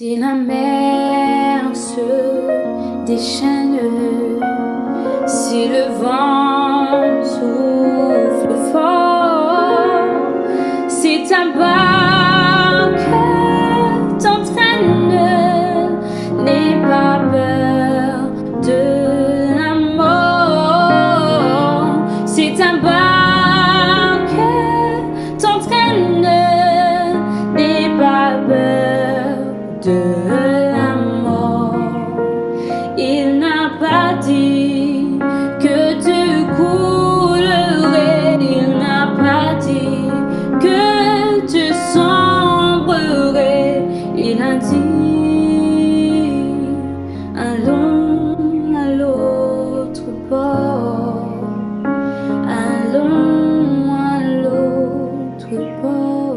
Si la mer se déchaîne, si le vent souffle fort, si ta barque t'entraîne, n'aie pas peur de la mort. Si ta barque t'entraîne, n'aie pas peur de la mort. Il n'a pas dit que tu coulerais, il n'a pas dit que tu sombrerais, il a dit allons à l'autre bord, allons à l'autre bord.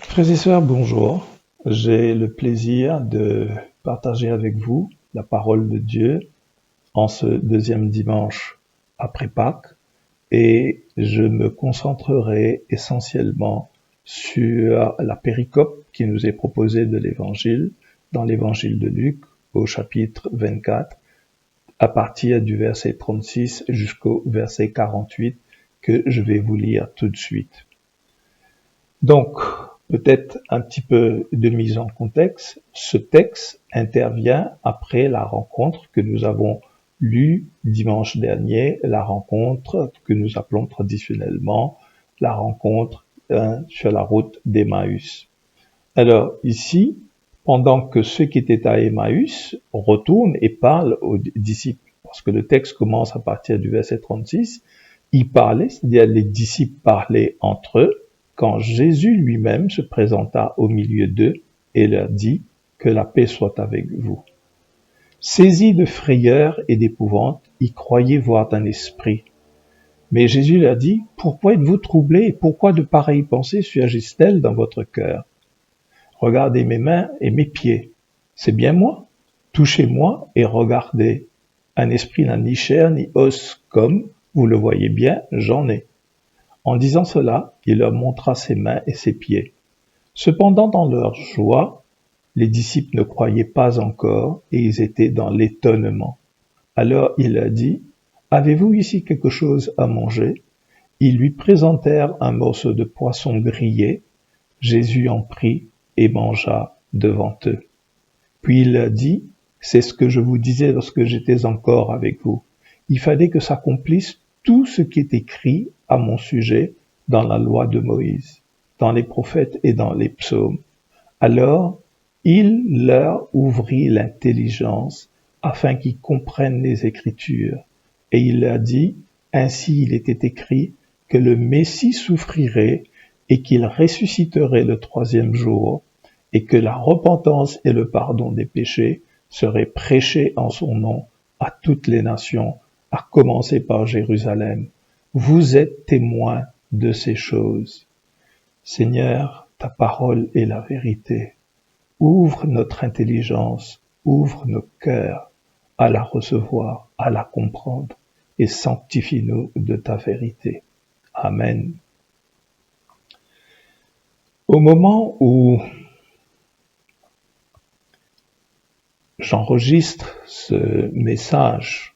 Frères et sœurs, bonjour. J'ai le plaisir de partager avec vous la parole de Dieu en ce deuxième dimanche après Pâques, et je me concentrerai essentiellement sur la péricope qui nous est proposée de l'Évangile, dans l'Évangile de Luc, au chapitre 24, à partir du verset 36 jusqu'au verset 48, que je vais vous lire tout de suite. Donc, peut-être un petit peu de mise en contexte. Ce texte intervient après la rencontre que nous avons lue dimanche dernier, la rencontre que nous appelons traditionnellement la rencontre sur la route d'Emmaüs. Alors ici, pendant que ceux qui étaient à Emmaüs retournent et parlent aux disciples, parce que le texte commence à partir du verset 36, ils parlaient, c'est-à-dire les disciples parlaient entre eux, quand Jésus lui-même se présenta au milieu d'eux et leur dit « Que la paix soit avec vous ». Saisis de frayeur et d'épouvante, ils croyaient voir un esprit. Mais Jésus leur dit « Pourquoi êtes-vous troublés et pourquoi de pareilles pensées surgissent-elles dans votre cœur? Regardez mes mains et mes pieds. C'est bien moi? Touchez-moi et regardez. Un esprit n'a ni chair ni os comme, vous le voyez bien, j'en ai. » En disant cela, il leur montra ses mains et ses pieds. Cependant, dans leur joie, les disciples ne croyaient pas encore et ils étaient dans l'étonnement. Alors il leur dit, « Avez-vous ici quelque chose à manger ?» Ils lui présentèrent un morceau de poisson grillé. Jésus en prit et mangea devant eux. Puis il leur dit, « C'est ce que je vous disais lorsque j'étais encore avec vous. Il fallait que s'accomplisse tout ce qui est écrit à mon sujet dans la loi de Moïse, dans les prophètes et dans les psaumes. » Alors, il leur ouvrit l'intelligence afin qu'ils comprennent les Écritures. Et il leur dit, « Ainsi il était écrit que le Messie souffrirait et qu'il ressusciterait le troisième jour, et que la repentance et le pardon des péchés seraient prêchés en son nom à toutes les nations, à commencer par Jérusalem. Vous êtes témoins de ces choses. Seigneur, ta parole est la vérité. Ouvre notre intelligence, ouvre nos cœurs à la recevoir, à la comprendre, et sanctifie-nous de ta vérité. Amen. Au moment où j'enregistre ce message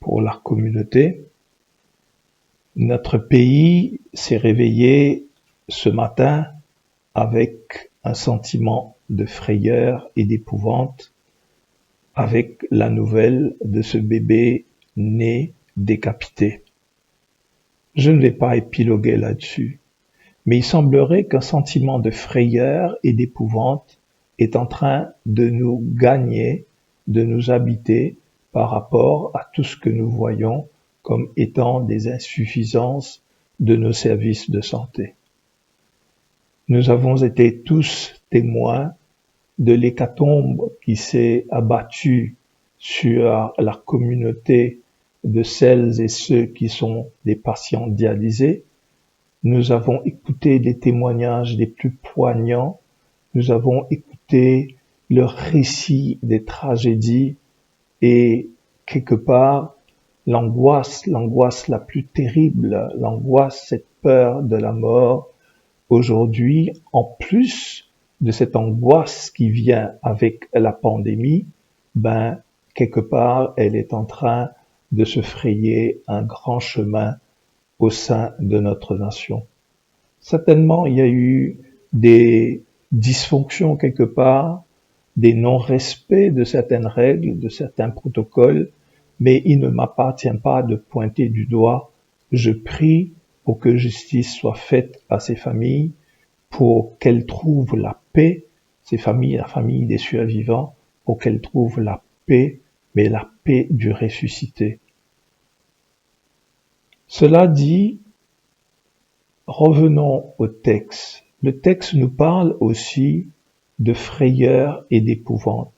pour la communauté, notre pays s'est réveillé ce matin avec un sentiment de frayeur et d'épouvante avec la nouvelle de ce bébé né décapité. Je ne vais pas épiloguer là-dessus, mais il semblerait qu'un sentiment de frayeur et d'épouvante est en train de nous gagner, de nous habiter par rapport à tout ce que nous voyons comme étant des insuffisances de nos services de santé. Nous avons été tous témoins de l'hécatombe qui s'est abattue sur la communauté de celles et ceux qui sont des patients dialysés. Nous avons écouté les témoignages les plus poignants, nous avons écouté le récit des tragédies et quelque part l'angoisse la plus terrible, l'angoisse, cette peur de la mort, aujourd'hui, en plus de cette angoisse qui vient avec la pandémie, ben, quelque part, elle est en train de se frayer un grand chemin au sein de notre nation. Certainement, il y a eu des dysfonctions quelque part, des non-respects de certaines règles, de certains protocoles, mais il ne m'appartient pas de pointer du doigt. Je prie pour que justice soit faite à ces familles, pour qu'elles trouvent la paix, ces familles, la famille des survivants, pour qu'elles trouvent la paix, mais la paix du ressuscité. Cela dit, revenons au texte. Le texte nous parle aussi de frayeur et d'épouvante.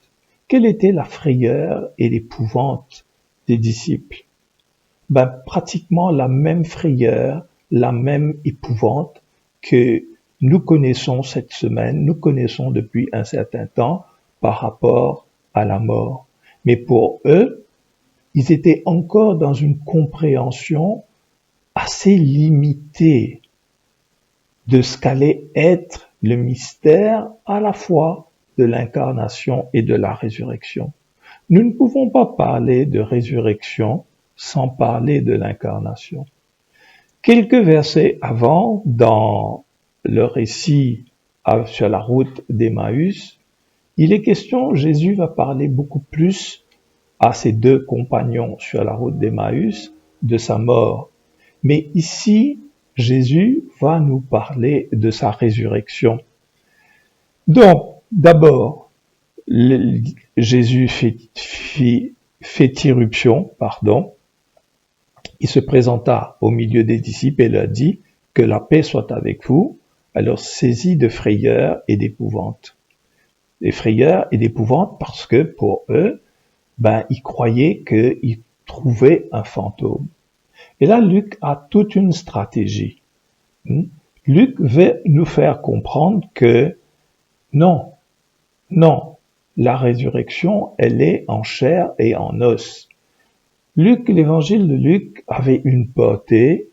Quelle était la frayeur et l'épouvante des disciples? Ben, pratiquement la même frayeur, la même épouvante que nous connaissons cette semaine, nous connaissons depuis un certain temps par rapport à la mort. Mais pour eux, ils étaient encore dans une compréhension assez limitée de ce qu'allait être le mystère à la fois de l'incarnation et de la résurrection. Nous ne pouvons pas parler de résurrection sans parler de l'incarnation. Quelques versets avant, dans le récit sur la route d'Emmaüs, il est question, Jésus va parler beaucoup plus à ses deux compagnons sur la route d'Emmaüs de sa mort. Mais ici, Jésus va nous parler de sa résurrection. Donc, d'abord, Jésus fait irruption, il se présenta au milieu des disciples et leur dit que la paix soit avec vous, alors saisis de frayeur et d'épouvante. Des frayeurs et d'épouvante parce que pour eux, ils croyaient qu'ils trouvaient un fantôme. Et là, Luc a toute une stratégie. Luc veut nous faire comprendre que non, la résurrection, elle est en chair et en os. L'évangile de Luc avait une portée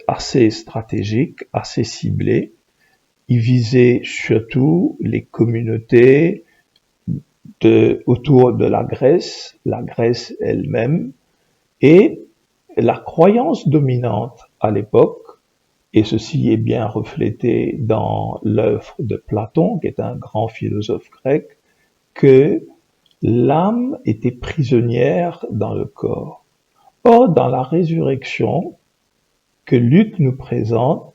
assez stratégique, assez ciblée. Il visait surtout les communautés autour de la Grèce elle-même, et la croyance dominante à l'époque, et ceci est bien reflété dans l'œuvre de Platon, qui est un grand philosophe grec, que l'âme était prisonnière dans le corps. Or, dans la résurrection que Luc nous présente,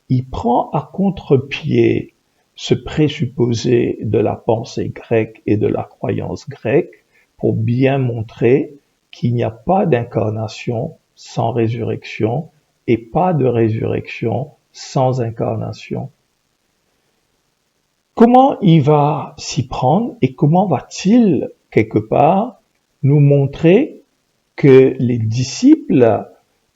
il prend à contre-pied ce présupposé de la pensée grecque et de la croyance grecque pour bien montrer qu'il n'y a pas d'incarnation sans résurrection et pas de résurrection sans incarnation. Comment il va s'y prendre et comment va-t-il, quelque part, nous montrer que les disciples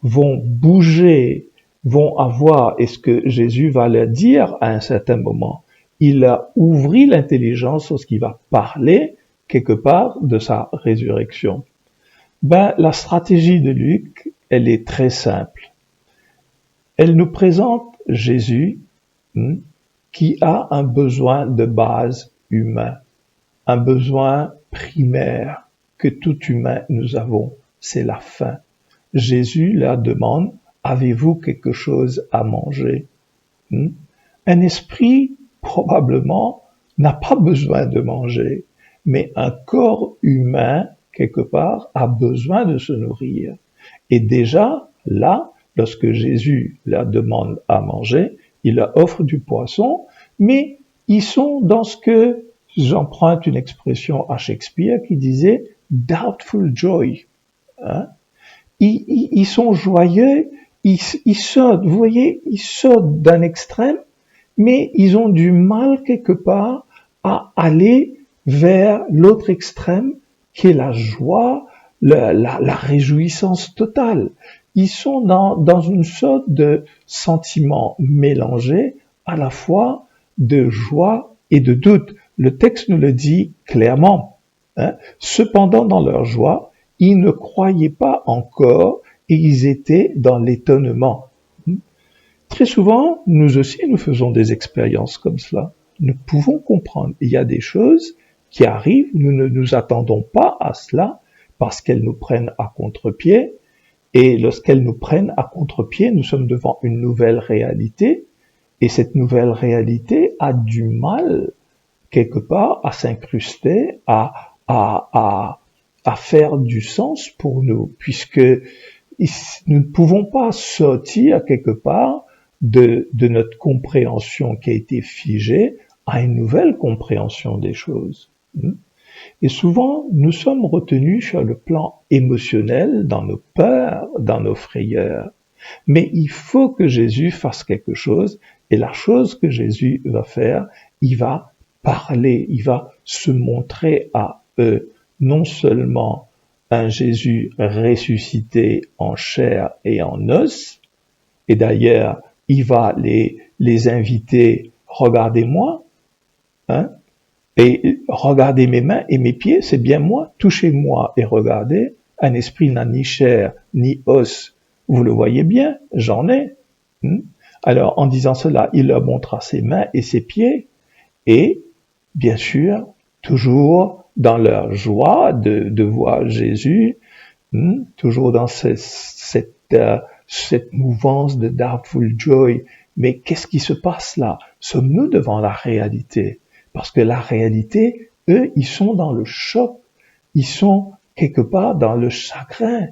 vont bouger, vont avoir, et ce que Jésus va leur dire à un certain moment, il a ouvert l'intelligence lorsqu'il va parler, quelque part, de sa résurrection. La stratégie de Luc, elle est très simple. Elle nous présente Jésus qui a un besoin de base humain, un besoin primaire que tout humain nous avons, c'est la faim. Jésus leur demande, avez-vous quelque chose à manger? Un esprit, probablement, n'a pas besoin de manger, mais un corps humain, quelque part, a besoin de se nourrir. Et déjà, là, lorsque Jésus leur demande à manger, il leur offre du poisson, mais ils sont dans ce que, j'emprunte une expression à Shakespeare qui disait « doubtful joy ». Ils sont joyeux, ils sortent, vous voyez, ils sortent d'un extrême, mais ils ont du mal quelque part à aller vers l'autre extrême qui est la joie, la réjouissance totale. Ils sont dans une sorte de sentiment mélangé à la fois de joie et de doute. Le texte nous le dit clairement. Cependant, dans leur joie, ils ne croyaient pas encore et ils étaient dans l'étonnement. Très souvent, nous aussi, nous faisons des expériences comme cela. Nous pouvons comprendre. Il y a des choses qui arrivent, nous ne nous attendons pas à cela parce qu'elles nous prennent à contre-pied. Et lorsqu'elles nous prennent à contre-pied, nous sommes devant une nouvelle réalité. Et cette nouvelle réalité a du mal, quelque part, à s'incruster, à faire du sens pour nous, puisque nous ne pouvons pas sortir quelque part de notre compréhension qui a été figée à une nouvelle compréhension des choses. Et souvent, nous sommes retenus sur le plan émotionnel, dans nos peurs, dans nos frayeurs. Mais il faut que Jésus fasse quelque chose, et la chose que Jésus va faire, il va parler, il va se montrer à eux, non seulement un Jésus ressuscité en chair et en os, et d'ailleurs, il va les inviter, regardez-moi, hein, et regardez mes mains et mes pieds, c'est bien moi, touchez-moi et regardez, un esprit n'a ni chair ni os, vous le voyez bien, j'en ai. Alors, en disant cela, il leur montra ses mains et ses pieds, et, bien sûr, toujours dans leur joie de voir Jésus, toujours dans cette mouvance de doubtful joy. Mais qu'est-ce qui se passe là? Sommes-nous devant la réalité? Parce que la réalité, eux, ils sont dans le choc, ils sont quelque part dans le chagrin,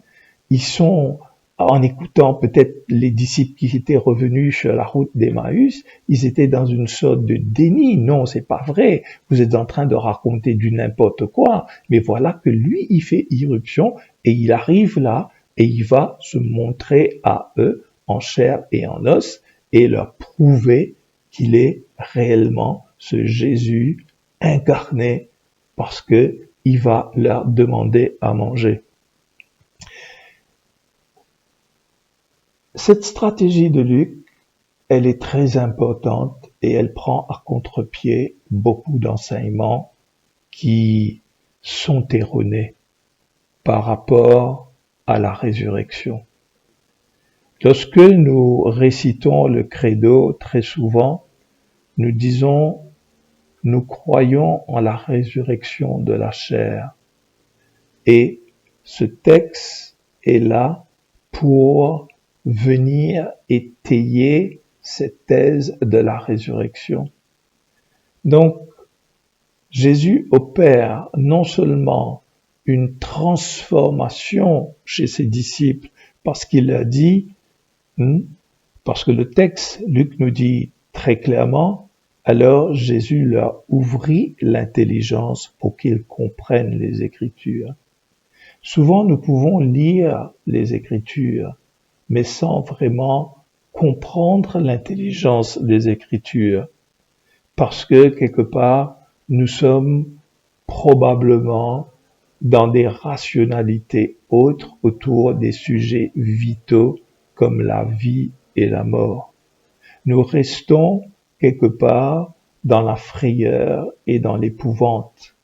ils sont, en écoutant peut-être les disciples qui étaient revenus sur la route d'Emmaüs, ils étaient dans une sorte de déni. Non, c'est pas vrai. Vous êtes en train de raconter du n'importe quoi. Mais voilà que lui, il fait irruption et il arrive là et il va se montrer à eux en chair et en os et leur prouver qu'il est réellement ce Jésus incarné parce que il va leur demander à manger. Cette stratégie de Luc, elle est très importante et elle prend à contre-pied beaucoup d'enseignements qui sont erronés par rapport à la résurrection. Lorsque nous récitons le credo, très souvent, nous disons « Nous croyons en la résurrection de la chair ». Et ce texte est là pour venir étayer cette thèse de la résurrection. Donc, Jésus opère non seulement une transformation chez ses disciples, parce qu'il a dit, parce que le texte, Luc nous dit très clairement, alors Jésus leur ouvrit l'intelligence pour qu'ils comprennent les Écritures. Souvent, nous pouvons lire les Écritures, mais sans vraiment comprendre l'intelligence des Écritures, parce que quelque part, nous sommes probablement dans des rationalités autres autour des sujets vitaux comme la vie et la mort. Nous restons quelque part dans la frayeur et dans l'épouvante,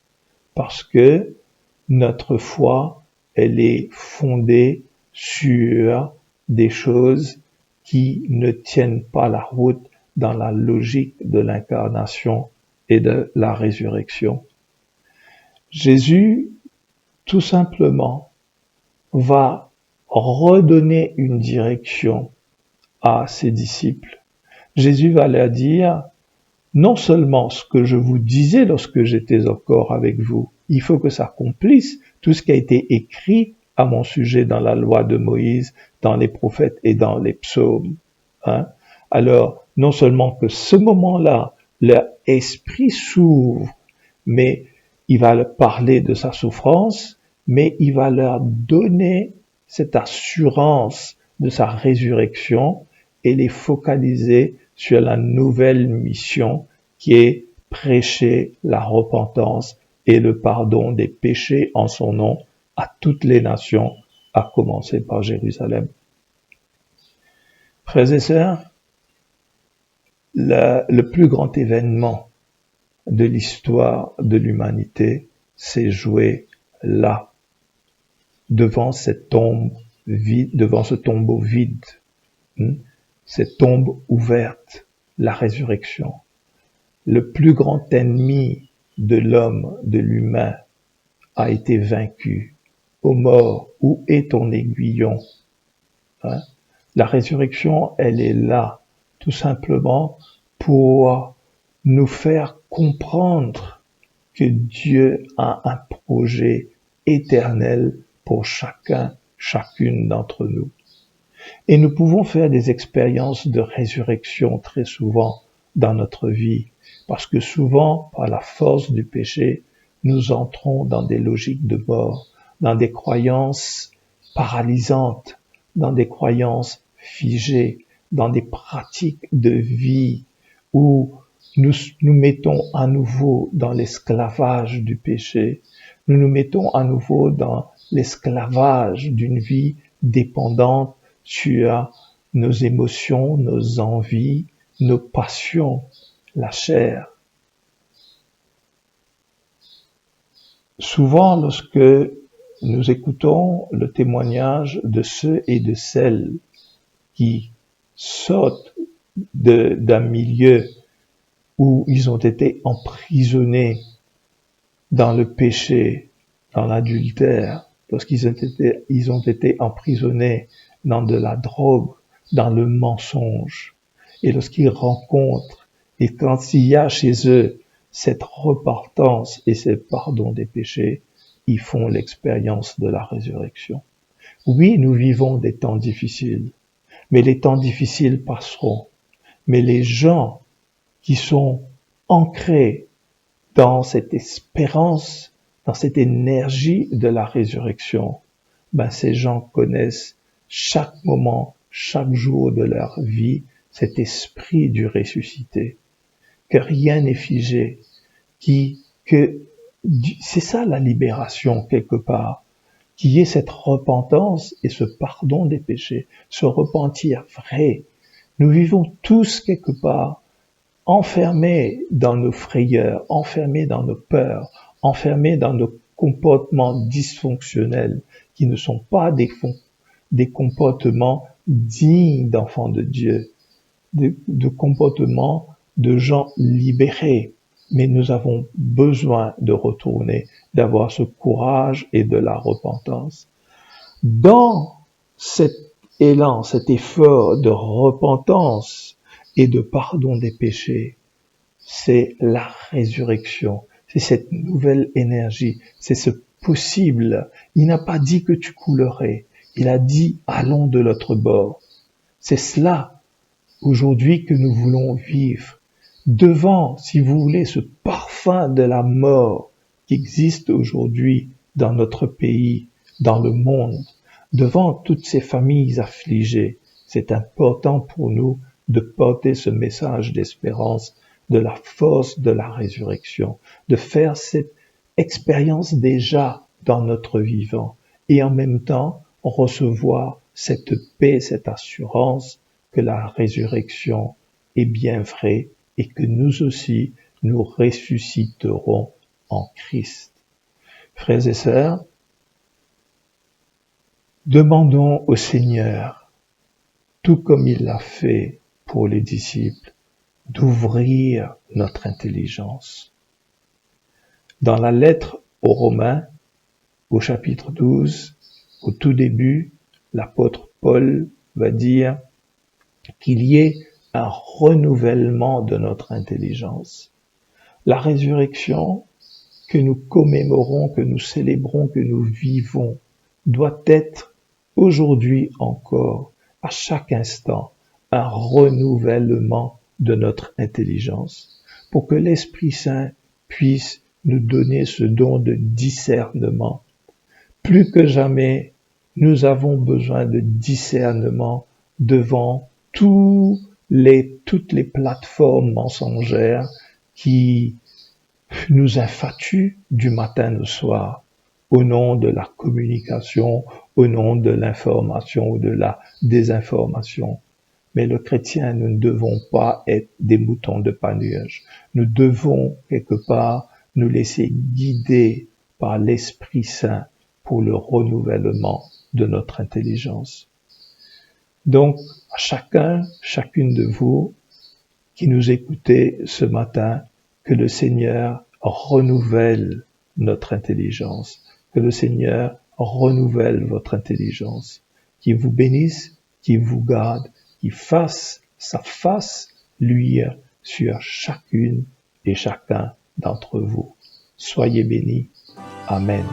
parce que notre foi, elle est fondée sur des choses qui ne tiennent pas la route dans la logique de l'incarnation et de la résurrection. Jésus, tout simplement, va redonner une direction à ses disciples. Jésus va leur dire, non seulement ce que je vous disais lorsque j'étais encore avec vous, il faut que ça accomplisse tout ce qui a été écrit à mon sujet dans la loi de Moïse, dans les prophètes et dans les psaumes. Alors, non seulement que ce moment-là, leur esprit s'ouvre, mais il va leur parler de sa souffrance, mais il va leur donner cette assurance de sa résurrection et les focaliser sur la nouvelle mission qui est prêcher la repentance et le pardon des péchés en son nom à toutes les nations, à commencer par Jérusalem. Frères et sœurs, le plus grand événement de l'histoire de l'humanité s'est joué là, devant cette tombe vide, devant ce tombeau vide. cette tombe ouverte, la résurrection. Le plus grand ennemi de l'homme, de l'humain, a été vaincu. Ô mort, où est ton aiguillon? Hein? La résurrection, elle est là, tout simplement pour nous faire comprendre que Dieu a un projet éternel pour chacun, chacune d'entre nous. Et nous pouvons faire des expériences de résurrection très souvent dans notre vie, parce que souvent, par la force du péché, nous entrons dans des logiques de mort, dans des croyances paralysantes, dans des croyances figées, dans des pratiques de vie où nous nous mettons à nouveau dans l'esclavage du péché, nous nous mettons à nouveau dans l'esclavage d'une vie dépendante sur nos émotions, nos envies, nos passions, la chair. Souvent, lorsque nous écoutons le témoignage de ceux et de celles qui sortent d'un milieu où ils ont été emprisonnés dans le péché, dans l'adultère, lorsqu'ils ont été emprisonnés dans de la drogue, dans le mensonge, et lorsqu'ils rencontrent, et quand il y a chez eux cette repentance et ce pardon des péchés, ils font l'expérience de la résurrection. Oui, nous vivons des temps difficiles, mais les temps difficiles passeront. Mais les gens qui sont ancrés dans cette espérance, dans cette énergie de la résurrection, ces gens connaissent chaque moment, chaque jour de leur vie, cet esprit du ressuscité, que rien n'est figé, c'est ça la libération quelque part, qu'il y ait cette repentance et ce pardon des péchés, ce repentir vrai. Nous vivons tous quelque part enfermés dans nos frayeurs, enfermés dans nos peurs, enfermés dans nos comportements dysfonctionnels qui ne sont pas des comportements dignes d'enfants de Dieu, de comportements de gens libérés. Mais nous avons besoin de retourner, d'avoir ce courage et de la repentance. Dans cet élan, cet effort de repentance et de pardon des péchés, c'est la résurrection, c'est cette nouvelle énergie, c'est ce possible. Il n'a pas dit que tu coulerais, il a dit allons de l'autre bord. C'est cela aujourd'hui que nous voulons vivre. Devant, si vous voulez, ce parfum de la mort qui existe aujourd'hui dans notre pays, dans le monde, devant toutes ces familles affligées, c'est important pour nous de porter ce message d'espérance, de la force de la résurrection, de faire cette expérience déjà dans notre vivant et en même temps recevoir cette paix, cette assurance que la résurrection est bien vraie et que nous aussi, nous ressusciterons en Christ. Frères et sœurs, demandons au Seigneur, tout comme il l'a fait pour les disciples, d'ouvrir notre intelligence. Dans la lettre aux Romains, au chapitre 12, au tout début, l'apôtre Paul va dire qu'il y ait un renouvellement de notre intelligence. La résurrection que nous commémorons, que nous célébrons, que nous vivons, doit être aujourd'hui encore, à chaque instant, un renouvellement de notre intelligence, pour que l'Esprit Saint puisse nous donner ce don de discernement. Plus que jamais, nous avons besoin de discernement devant toutes les plateformes mensongères qui nous infatuent du matin au soir, au nom de la communication, au nom de l'information ou de la désinformation. Mais le chrétien, nous ne devons pas être des moutons de pâturage. Nous devons, quelque part, nous laisser guider par l'Esprit Saint pour le renouvellement de notre intelligence. Donc, à chacun, chacune de vous qui nous écoutez ce matin, que le Seigneur renouvelle notre intelligence, que le Seigneur renouvelle votre intelligence, qu'il vous bénisse, qu'il vous garde, qu'il fasse sa face luire sur chacune et chacun d'entre vous. Soyez bénis. Amen.